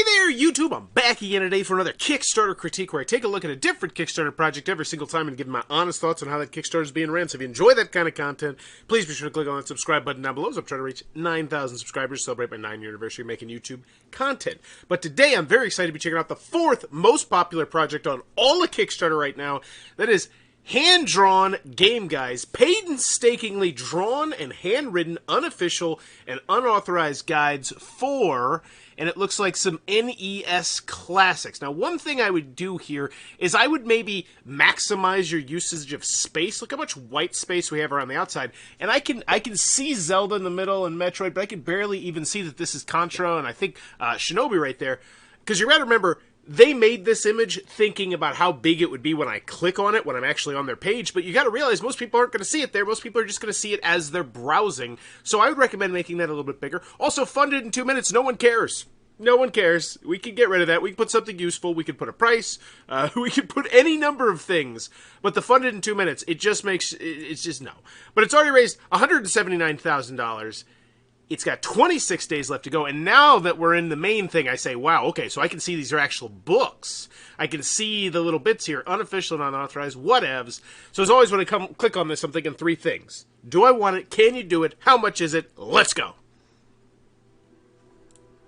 Hi there, YouTube! I'm back again today for another Kickstarter critique where I take a look at a different Kickstarter project every single time and give my honest thoughts on how that Kickstarter is being ran. So if you enjoy that kind of content, please be sure to click on that subscribe button down below as I'm trying to reach 9,000 subscribers to celebrate my 9-year anniversary of making YouTube content. But today I'm very excited to be checking out the fourth most popular project on all of Kickstarter right now. That is hand-drawn game guides, painstakingly drawn and handwritten, unofficial and unauthorized guides for, and it looks like some NES classics. Now, one thing I would do here is I would maybe maximize your usage of space. Look how much white space we have around the outside, and I can see Zelda in the middle and Metroid, but I can barely even see that this is Contra and I think Shinobi right there, because you gotta remember, they made this image thinking about how big it would be when I click on it, when I'm actually on their page, but you got to realize most people aren't going to see it there. Most people are just going to see it as they're browsing. So I would recommend making that a little bit bigger. Also, funded in 2 minutes. No one cares. No one cares. We can get rid of that. We can put something useful. We can put a price. We can put any number of things. But the funded in 2 minutes, it just makes, it's just no. But it's already raised $179,000. It's got 26 days left to go, and now that we're in the main thing, I say, wow, okay, so I can see these are actual books. I can see the little bits here, unofficial and unauthorized, whatevs. So as always, when I click on this, I'm thinking three things. Do I want it? Can you do it? How much is it? Let's go.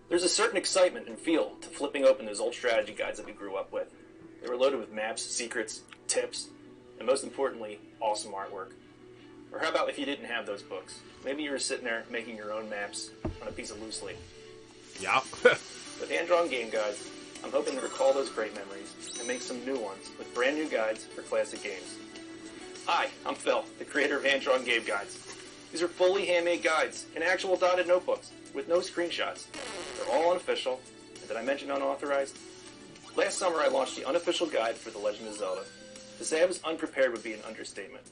There's a certain excitement and feel to flipping open those old strategy guides that we grew up with. They were loaded with maps, secrets, tips, and most importantly, awesome artwork. Or how about if you didn't have those books? Maybe you were sitting there making your own maps on a piece of loose leaf. Yeah. With hand-drawn game guides, I'm hoping to recall those great memories and make some new ones with brand new guides for classic games. Hi, I'm Phil, the creator of hand-drawn game guides. These are fully handmade guides in actual dotted notebooks with no screenshots. They're all unofficial, and did I mention unauthorized? Last summer I launched the unofficial guide for The Legend of Zelda. To say I was unprepared would be an understatement.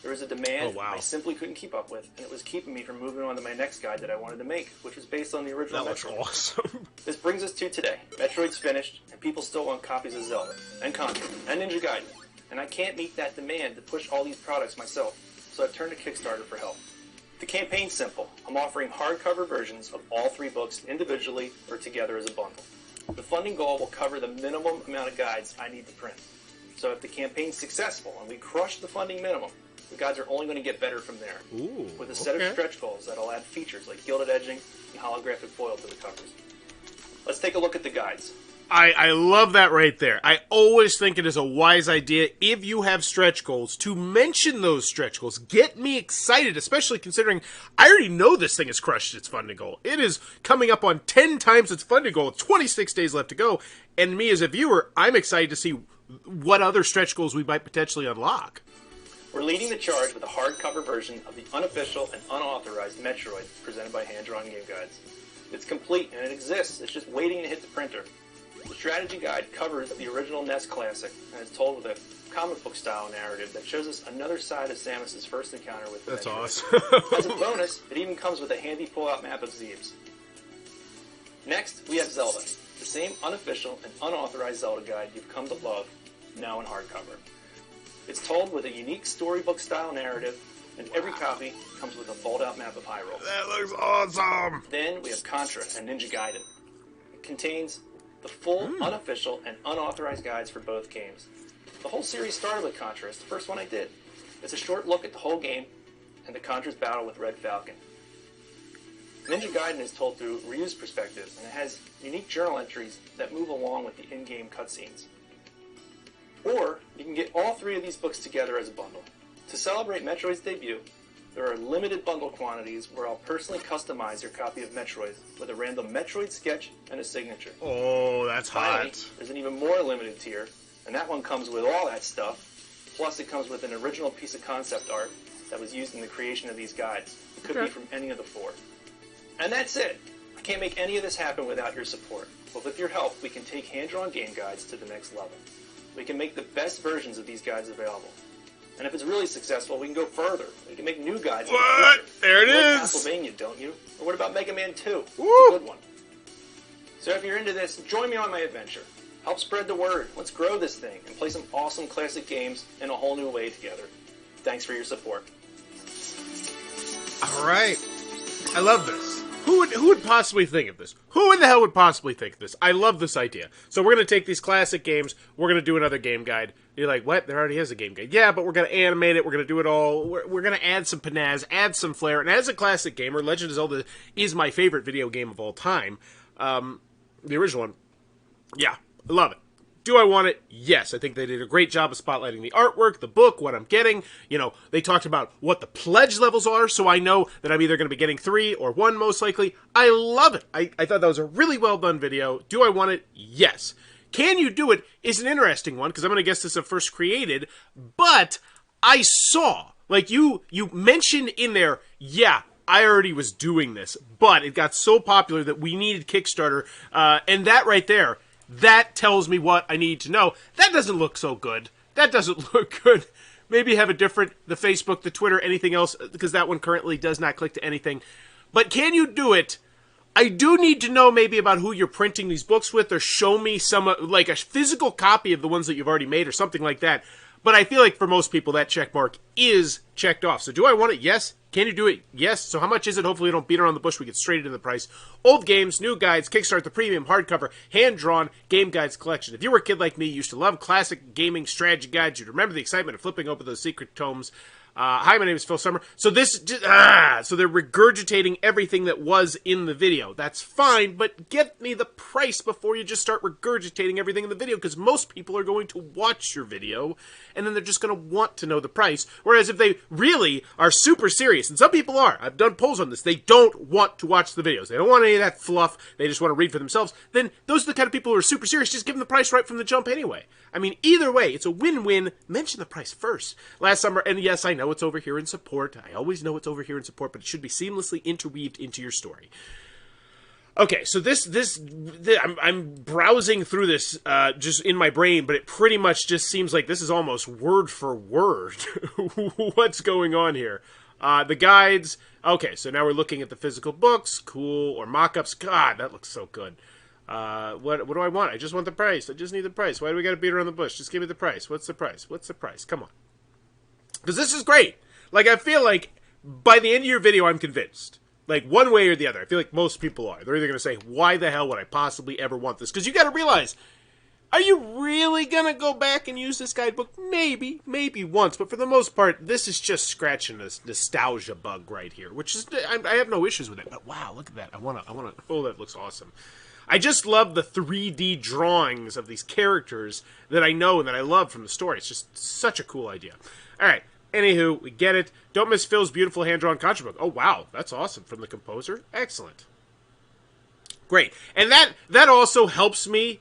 There was a demand I simply couldn't keep up with, and it was keeping me from moving on to my next guide that I wanted to make, which was based on the original Metroid. That looks awesome. This brings us to today. Metroid's finished, and people still want copies of Zelda, and Contra, and Ninja Gaiden. And I can't meet that demand to push all these products myself, so I've turned to Kickstarter for help. The campaign's simple. I'm offering hardcover versions of all 3 books individually or together as a bundle. The funding goal will cover the minimum amount of guides I need to print. So if the campaign's successful and we crush the funding minimum, the guides are only going to get better from there. Ooh, with a set of stretch goals that'll add features like gilded edging and holographic foil to the covers. Let's take a look at the guides. I love that right there. I always think it is a wise idea, if you have stretch goals, to mention those stretch goals. Get me excited, especially considering I already know this thing has crushed its funding goal. It is coming up on 10 times its funding goal, 26 days left to go, and me as a viewer, I'm excited to see what other stretch goals we might potentially unlock. We're leading the charge with a hardcover version of the unofficial and unauthorized Metroid presented by Hand-Drawn Game Guides. It's complete and it exists, it's just waiting to hit the printer. The strategy guide covers the original NES classic and is told with a comic book style narrative that shows us another side of Samus's first encounter with the That's Metroid. awesome. As a bonus, it even comes with a handy pull-out map of Zeebs. Next, we have Zelda, the same unofficial and unauthorized Zelda guide you've come to love, now in hardcover. It's told with a unique storybook-style narrative, and every copy comes with a fold-out map of Hyrule. That looks awesome! Then we have Contra and Ninja Gaiden. It contains the full, unofficial, and unauthorized guides for both games. The whole series started with Contra. It's the first one I did. It's a short look at the whole game and the Contra's battle with Red Falcon. Ninja Gaiden is told through Ryu's perspective, and it has unique journal entries that move along with the in-game cutscenes. Or, you can get all 3 of these books together as a bundle. To celebrate Metroid's debut, there are limited bundle quantities where I'll personally customize your copy of Metroid with a random Metroid sketch and a signature. Oh, that's Finally, hot. there's an even more limited tier, and that one comes with all that stuff, plus it comes with an original piece of concept art that was used in the creation of these guides. It could be from any of the 4. And that's it! I can't make any of this happen without your support, but with your help, we can take hand-drawn game guides to the next level. We can make the best versions of these guides available. And if it's really successful, we can go further. We can make new guides. What? There it is! Castlevania, don't you? Or what about Mega Man 2? Woo! It's a good one. So if you're into this, join me on my adventure. Help spread the word. Let's grow this thing and play some awesome classic games in a whole new way together. Thanks for your support. All right. I love this. Who would possibly think of this? Who in the hell would possibly think of this? I love this idea. So we're going to take these classic games, we're going to do another game guide. You're like, what? There already is a game guide. Yeah, but we're going to animate it, we're going to do it all. We're going to add some pizzazz, add some flair. And as a classic gamer, Legend of Zelda is my favorite video game of all time. The original one. Yeah, I love it. Do I want it? Yes. I think they did a great job of spotlighting the artwork, the book, what I'm getting. You know, they talked about what the pledge levels are, so I know that I'm either going to be getting 3 or 1 most likely. I love it. I thought that was a really well done video. Do I want it? Yes. Can you do it is an interesting one, because I'm going to guess this is first created, but I saw, like you mentioned in there, yeah, I already was doing this, but it got so popular that we needed Kickstarter, and that right there, that tells me what I need to know. That doesn't look so good. That doesn't look good. Maybe have a different, the Facebook, the Twitter, anything else, because that one currently does not click to anything. But can you do it? I do need to know maybe about who you're printing these books with, or show me some, like a physical copy of the ones that you've already made, or something like that. But I feel like for most people that check mark is checked off. So do I want it? Yes. Can you do it? Yes. So how much is it? Hopefully we don't beat around the bush. We get straight into the price. Old games, new guides, Kickstart the premium hardcover, hand-drawn game guides collection. If you were a kid like me, you used to love classic gaming strategy guides. You'd remember the excitement of flipping open those secret tomes. Hi, my name is Phil Summer. So so they're regurgitating everything that was in the video. That's fine, but get me the price before you just start regurgitating everything in the video, because most people are going to watch your video, and then they're just going to want to know the price. Whereas if they really are super serious, and some people are, I've done polls on this, they don't want to watch the videos. They don't want any of that fluff. They just want to read for themselves. Then those are the kind of people who are super serious. Just give them the price right from the jump anyway. I mean, either way, it's a win-win. Mention the price first. Last summer, and yes, I know it's over here in support. I always know it's over here in support, but it should be seamlessly interweaved into your story. Okay, so I'm browsing through this just in my brain, but it pretty much just seems like this is almost word for word what's going on here. The guides. Okay, so now we're looking at the physical books. Cool. Or mock-ups. God, that looks so good. What do I want? I just want the price. I just need the price. Why do we got to beat around the bush? Just give me the price. What's the price? What's the price? Come on. Because this is great. Like, I feel like by the end of your video, I'm convinced. Like, one way or the other. I feel like most people are. They're either going to say, why the hell would I possibly ever want this? Because you got to realize, are you really going to go back and use this guidebook? Maybe once. But for the most part, this is just scratching this nostalgia bug right here. Which is, I have no issues with it. But wow, look at that. I want to, oh, that looks awesome. I just love the 3D drawings of these characters that I know and that I love from the story. It's just such a cool idea. All right. Anywho, we get it. Don't miss Phil's beautiful hand-drawn contra book. Oh, wow. That's awesome. From the composer. Excellent. Great. And that also helps me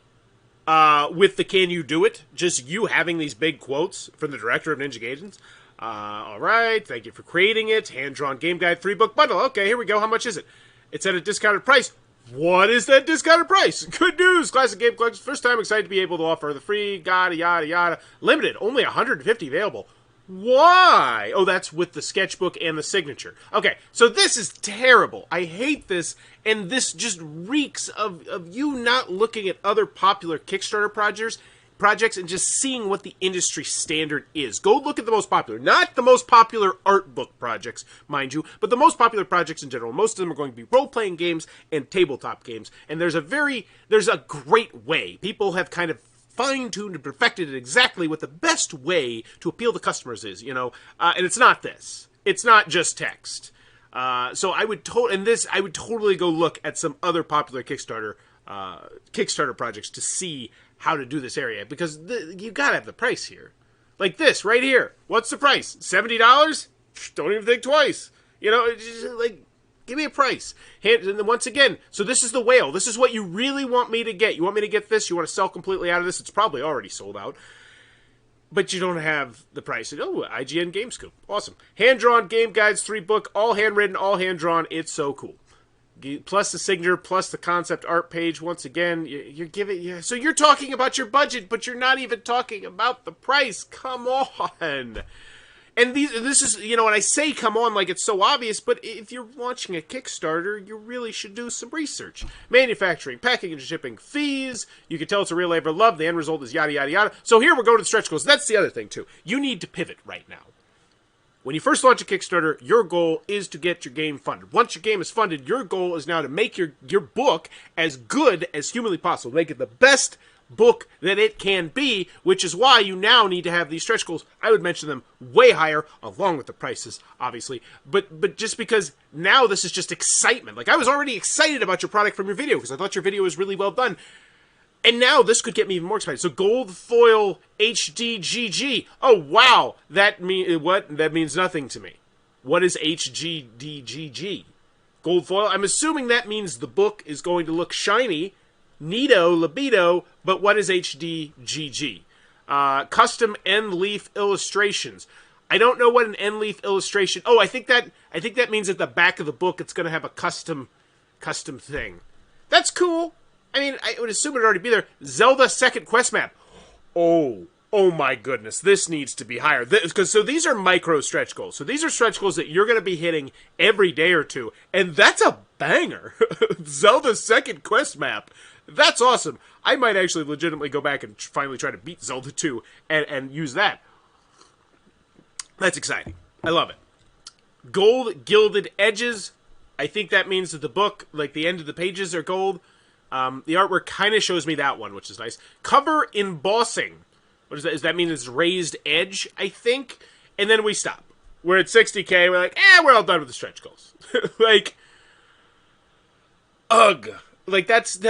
with the Can You Do It? Just you having these big quotes from the director of Ninja Gaidens. All right. Thank you for creating it. Hand-drawn game guide 3-book bundle. Okay, here we go. How much is it? It's at a discounted price. What is that discounted price? Good news! Classic Game Collectors. First time excited to be able to offer the free, yada, yada, yada. Limited. Only 150 available. Why? Oh, that's with the sketchbook and the signature. Okay, so this is terrible. I hate this, and this just reeks of you not looking at other popular Kickstarter projects and just seeing what the industry standard is. Go look at the most popular. Not the most popular art book projects, mind you, but the most popular projects in general. Most of them are going to be role-playing games and tabletop games, and there's a great way. People have kind of fine-tuned and perfected it exactly what the best way to appeal to customers is, and it's not this. It's not just text. So I would totally go look at some other popular Kickstarter projects to see how to do this area, because you gotta have the price here. Like this right here. What's the price? $70? Don't even think twice. Just like, give me a price. And then once again, so this is the whale. This is what you really want me to get. You want me to get this? You want to sell completely out of this? It's probably already sold out. But you don't have the price. Oh, IGN Game Scoop. Awesome. Hand-drawn game guides, 3-book, all handwritten, all hand-drawn. It's so cool. Plus the signature, plus the concept art page. Once again, you're giving... So you're talking about your budget, but you're not even talking about the price. Come on. And this is, and I say come on like it's so obvious, but if you're launching a Kickstarter, you really should do some research. Manufacturing, packing and shipping, fees. You can tell it's a real labor of love. The end result is yada, yada, yada. So here we're going to the stretch goals. That's the other thing, too. You need to pivot right now. When you first launch a Kickstarter, your goal is to get your game funded. Once your game is funded, your goal is now to make your book as good as humanly possible. Make it the best book that it can be, which is why you now need to have these stretch goals. I would mention them way higher, along with the prices, obviously. But just because now this is just excitement. Like, I was already excited about your product from your video, because I thought your video was really well done. And now this could get me even more excited. So gold foil HDGG. Oh, wow. That means nothing to me. What is HDGG? Gold foil? I'm assuming that means the book is going to look shiny. Neato, libido, but what is HDGG? Custom end leaf illustrations. I don't know what an end leaf illustration. Oh, I think that means at the back of the book it's going to have a custom thing. That's cool. I mean, I would assume it'd already be there. Zelda second quest map. Oh my goodness, this needs to be higher. So these are micro stretch goals. So these are stretch goals that you're going to be hitting every day or two, and that's a banger. Zelda second quest map. That's awesome. I might actually legitimately go back and finally try to beat Zelda 2 and use that. That's exciting. I love it. Gold gilded edges. I think that means that the book, like the end of the pages, are gold. The artwork kind of shows me that one, which is nice. Cover embossing. What does that? Does that mean it's raised edge, I think? And then we stop. We're at 60K. We're like, we're all done with the stretch goals. Like, ugh. Like, that's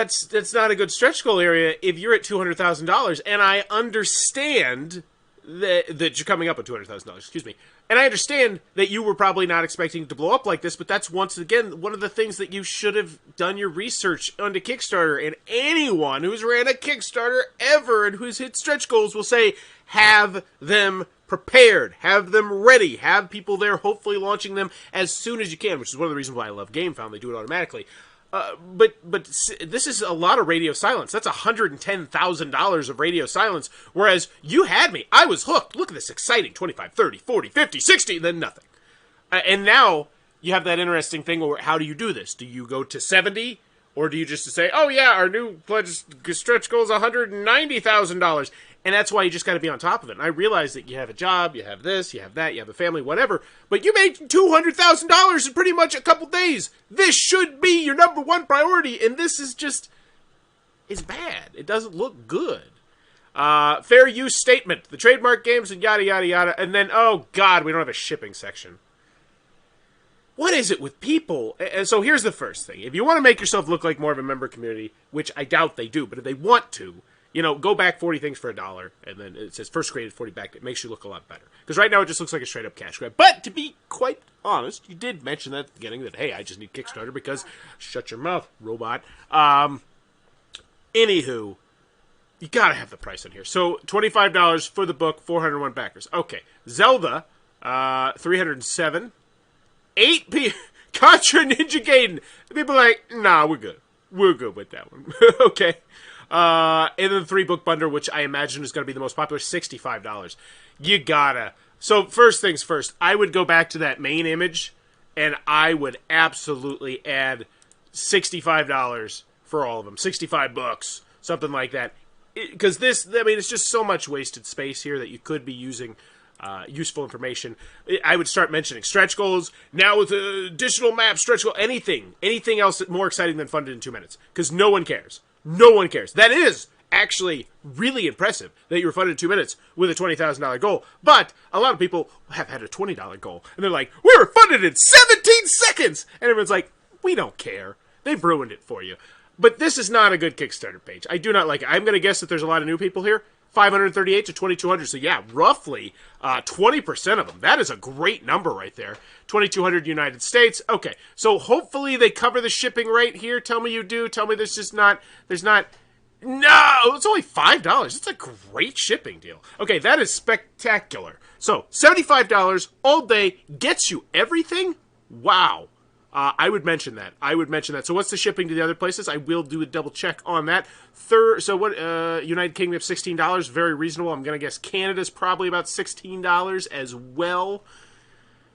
not a good stretch goal area if you're at $200,000. And I understand that you're coming up with $200,000, excuse me. And I understand that you were probably not expecting to blow up like this, but that's, once again, one of the things that you should have done your research onto Kickstarter. And anyone who's ran a Kickstarter ever and who's hit stretch goals will say, have them prepared, have them ready, have people there hopefully launching them as soon as you can, which is one of the reasons why I love GameFound. They do it automatically. But this is a lot of radio silence. That's $110,000 of radio silence, whereas you had me. I was hooked. Look at this exciting 25, 30, 40, 50, 60, then nothing. And now you have that interesting thing where how do you do this? Do you go to 70? Or do you just say, oh yeah, our new pledge stretch goal is $190,000? And that's why you just got to be on top of it. And I realize that you have a job, you have this, you have that, you have a family, whatever. But you made $200,000 in pretty much a couple days. This should be your number one priority. And this is just, it's bad. It doesn't look good. Fair use statement. The trademark games and yada, yada, yada. And then, oh God, we don't have a shipping section. What is it with people? And so here's the first thing. If you want to make yourself look like more of a member community, which I doubt they do, but if they want to, go back 40 things for $1, and then it says first created 40 back. It makes you look a lot better. Because right now it just looks like a straight up cash grab. But to be quite honest, you did mention that at the beginning that, hey, I just need Kickstarter because shut your mouth, robot. Anywho, you gotta have the price on here. So $25 for the book, 401 backers. Okay, Zelda, 307. 8 Contra Ninja Gaiden. People are like, nah, we're good. We're good with that one. Okay. And then the 3-book bundle, which I imagine is going to be the most popular, $65. You gotta. So first things first, I would go back to that main image, and I would absolutely add $65 for all of them. $65, something like that. Because it's just so much wasted space here that you could be using useful information. I would start mentioning stretch goals, now with additional maps, stretch goal, anything else more exciting than funded in 2 minutes. Because no one cares. No one cares. That is actually really impressive that you were funded in 2 minutes with a $20,000 goal. But a lot of people have had a $20 goal. And they're like, we were funded in 17 seconds! And everyone's like, we don't care. They've ruined it for you. But this is not a good Kickstarter page. I do not like it. I'm going to guess that there's a lot of new people here. 538 to 2,200. So yeah, roughly 20% of them. That is a great number right there. 2,200 United States. Okay, so hopefully they cover the shipping right here. Tell me you do. Tell me there's not. No, it's only $5. It's a great shipping deal. Okay, that is spectacular. So $75 all day gets you everything. Wow. I would mention that. So what's the shipping to the other places? I will do a double check on that. United Kingdom, $16, very reasonable. I'm going to guess Canada's probably about $16 as well.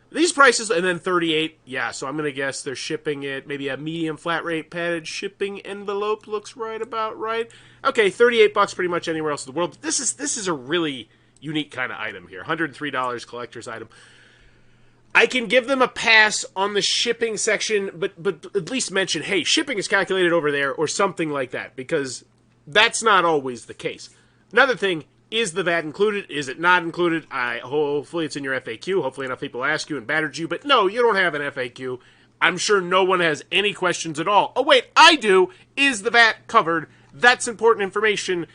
These prices, and then 38, yeah, so I'm going to guess they're shipping it, maybe a medium flat rate padded shipping envelope looks about right. Okay, $38 pretty much anywhere else in the world. This is a really unique kind of item here. $103 collector's item. I can give them a pass on the shipping section, but at least mention, hey, shipping is calculated over there or something like that, because that's not always the case. Another thing, is the VAT included? Is it not included? Hopefully it's in your FAQ. Hopefully enough people ask you and badgered you, but no, you don't have an FAQ. I'm sure no one has any questions at all. Oh wait, I do. Is the VAT covered? That's important information.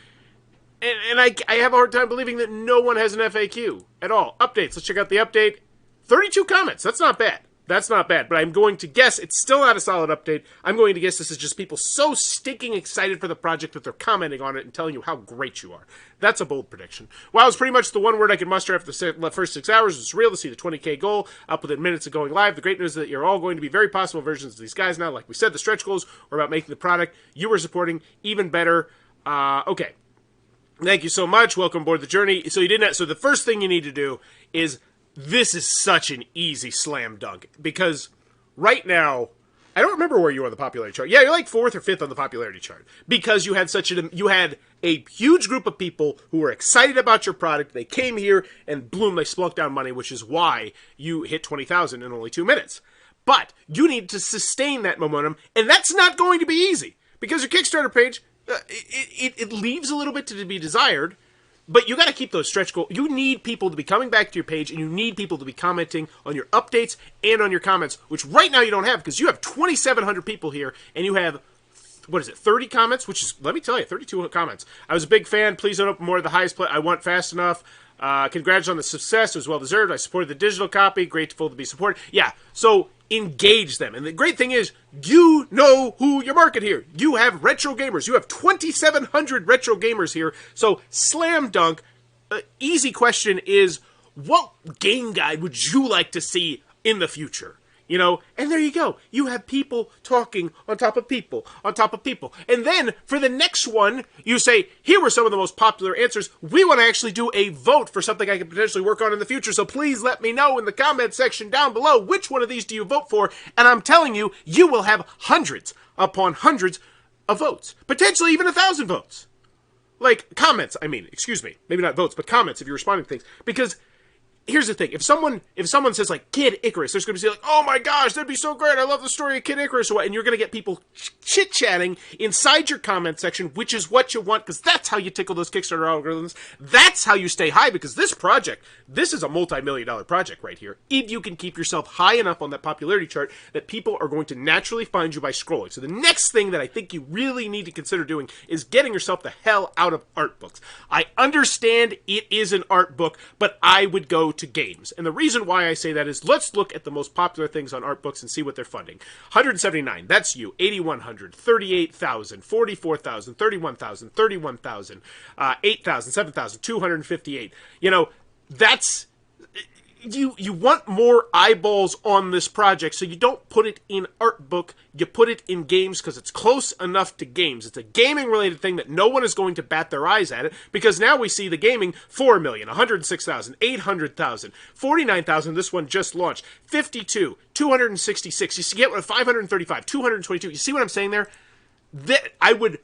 And I have a hard time believing that no one has an FAQ at all. Updates. Let's check out the update. 32 comments. That's not bad. That's not bad. But I'm going to guess it's still not a solid update. I'm going to guess this is just people so stinking excited for the project that they're commenting on it and telling you how great you are. That's a bold prediction. Wow, it's pretty much the one word I could muster after the first 6 hours. It's real to see the 20K goal up within minutes of going live. The great news is that you're all going to be very possible versions of these guys now. Like we said, the stretch goals are about making the product you were supporting even better. Okay. Thank you so much. Welcome aboard the journey. So the first thing you need to do is, this is such an easy slam dunk, because right now, I don't remember where you are on the popularity chart. Yeah, you're like 4th or 5th on the popularity chart, because you had a huge group of people who were excited about your product. They came here and boom, they splunked down money, which is why you hit 20,000 in only 2 minutes. But you need to sustain that momentum, and that's not going to be easy, because your Kickstarter page, it leaves a little bit to be desired. But you got to keep those stretch goals. You need people to be coming back to your page, and you need people to be commenting on your updates and on your comments, which right now you don't have, because you have 2,700 people here, and you have, 30 comments? Which is, let me tell you, 32 comments. I was a big fan. Please don't open more of the highest play. I want fast enough. Congrats on the success. It was well deserved. I supported the digital copy. Grateful to be supported. Yeah, so engage them. And the great thing is, you know who your market here. You have retro gamers. You have 2,700 retro gamers here. So slam dunk. Easy question is, what game guide would you like to see in the future? You know, and there you go. You have people talking on top of people, on top of people. And then, for the next one, you say, here were some of the most popular answers. We want to actually do a vote for something I could potentially work on in the future, so please let me know in the comment section down below which one of these do you vote for, and I'm telling you, you will have hundreds upon hundreds of votes. Potentially even 1,000 votes. Like, comments, excuse me. Maybe not votes, but comments if you're responding to things. Because here's the thing, if someone says, like, Kid Icarus, there's going to be like, oh my gosh, that'd be so great, I love the story of Kid Icarus, and you're going to get people chit-chatting inside your comment section, which is what you want, because that's how you tickle those Kickstarter algorithms. That's how you stay high, because this is a multi-million-dollar project right here, if you can keep yourself high enough on that popularity chart that people are going to naturally find you by scrolling. So the next thing that I think you really need to consider doing is getting yourself the hell out of art books. I understand it is an art book, but I would go to games. And the reason why I say that is, let's look at the most popular things on art books and see what they're funding. 179, that's you. 8,100, 38,000, 44,000, 31,000, 31,000, 8,000, 7,000, 258. You know, that's, you want more eyeballs on this project, so you don't put it in art book, you put it in games, because it's close enough to games. It's a gaming related thing that no one is going to bat their eyes at it, because now we see the gaming 4 million, 106,000, 800,000, 49,000, this one just launched, 52, 266, you see get 535, 222, you see what I'm saying there? That I would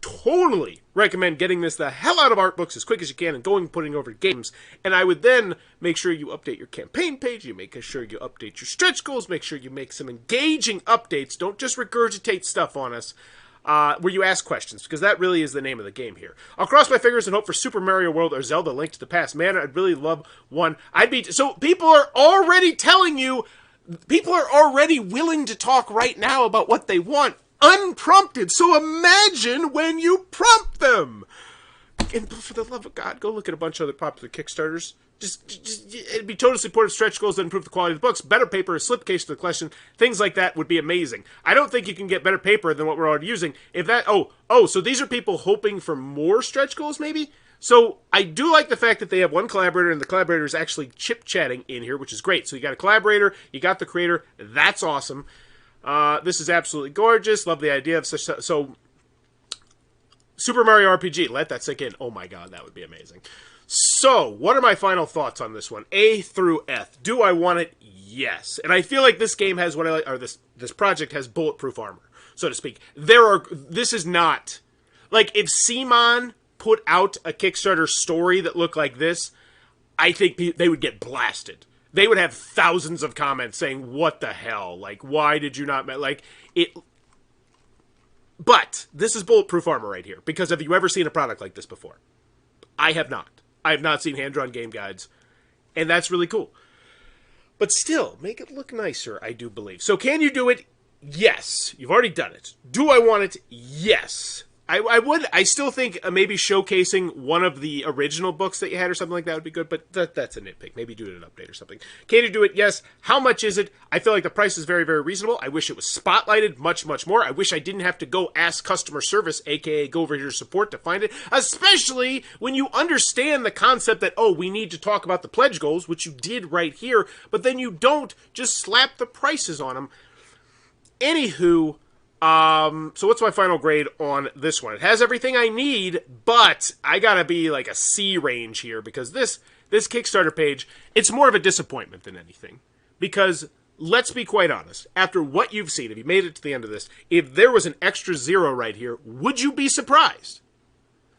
totally recommend getting this the hell out of art books as quick as you can and going and putting over games. And I would then make sure you update your campaign page, you make sure you update your stretch goals, make sure you make some engaging updates. Don't just regurgitate stuff on us, where you ask questions, because that really is the name of the game here. I'll cross my fingers and hope for Super Mario World or Zelda Link to the Past. Man, I'd really love one. So people are already telling you, people are already willing to talk right now about what they want, unprompted. So imagine when you prompt them. And for the love of God, go look at a bunch of other popular Kickstarters. Just it'd be totally supportive stretch goals that improve the quality of the books. Better paper, a slipcase to the collection, things like that would be amazing. I don't think you can get better paper than what we're already using. If that, so these are people hoping for more stretch goals, maybe? So I do like the fact that they have one collaborator, and the collaborator is actually chip-chatting in here, which is great. So you got a collaborator, you got the creator, that's awesome. This is absolutely gorgeous. Love the idea of so Super Mario RPG. Let that sink in. Oh my God, that would be amazing. So, what are my final thoughts on this one? A through F. Do I want it? Yes. And I feel like this game has what I like, or this project has bulletproof armor, so to speak. This is not like if Simon put out a Kickstarter story that looked like this, I think they would get blasted. they would have thousands of comments saying, what the hell? Like, why did you not... Like, it... But this is bulletproof armor right here, because have you ever seen a product like this before? I have not. I have not seen hand-drawn game guides, and that's really cool. But still, make it look nicer, I do believe. So can you do it? Yes. You've already done it. Do I want it? Yes. I would. I still think maybe showcasing one of the original books that you had or something like that would be good, but that's a nitpick. Maybe do an update or something. Can you do it? Yes. How much is it? I feel like the price is very, very reasonable. I wish it was spotlighted much, much more. I wish I didn't have to go ask customer service, aka go over here to support, to find it, especially when you understand the concept that, oh, we need to talk about the pledge goals, which you did right here, but then you don't just slap the prices on them. Anywho, so what's my final grade on this one? It has everything I need, but I gotta be like a C range here, because this Kickstarter page, it's more of a disappointment than anything. Because, let's be quite honest, after what you've seen, if you made it to the end of this, if there was an extra 0 right here, would you be surprised?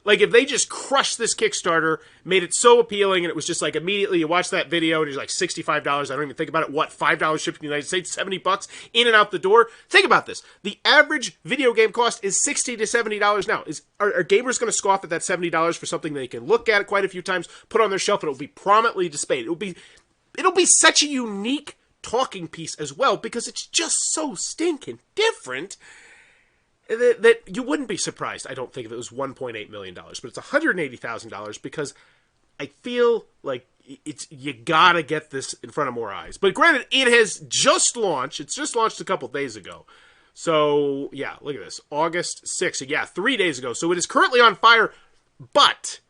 Like, if they just crushed this Kickstarter, made it so appealing, and it was just like immediately you watch that video and it's like $65, I don't even think about it, what, $5 shipped in the United States, $70 in and out the door? Think about this. The average video game cost is $60 to $70 now. Are gamers going to scoff at that $70 for something they can look at quite a few times, put on their shelf, and it'll be prominently displayed? It'll be such a unique talking piece as well, because it's just so stinking different that you wouldn't be surprised, I don't think, if it was $1.8 million. But it's $180,000 because I feel like you gotta get this in front of more eyes. But granted, it has just launched. It's just launched a couple days ago. So, yeah, look at this. August 6th. So, yeah, 3 days ago. So it is currently on fire, but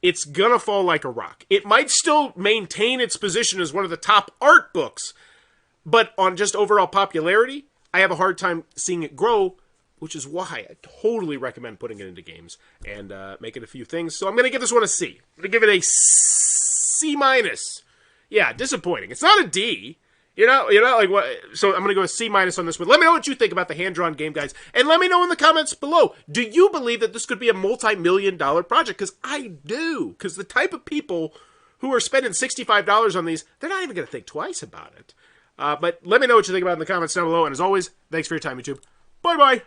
it's gonna fall like a rock. It might still maintain its position as one of the top art books, but on just overall popularity, I have a hard time seeing it grow, which is why I totally recommend putting it into games and making a few things. So I'm going to give this one a C. I'm going to give it a C-. Yeah, disappointing. It's not a D. You're not like what? So I'm going to go a C- on this one. Let me know what you think about the hand-drawn game guides, and let me know in the comments below. Do you believe that this could be a multi-million-dollar project? Because I do. Because the type of people who are spending $65 on these, they're not even going to think twice about it. But let me know what you think about it in the comments down below. And as always, thanks for your time, YouTube. Bye-bye.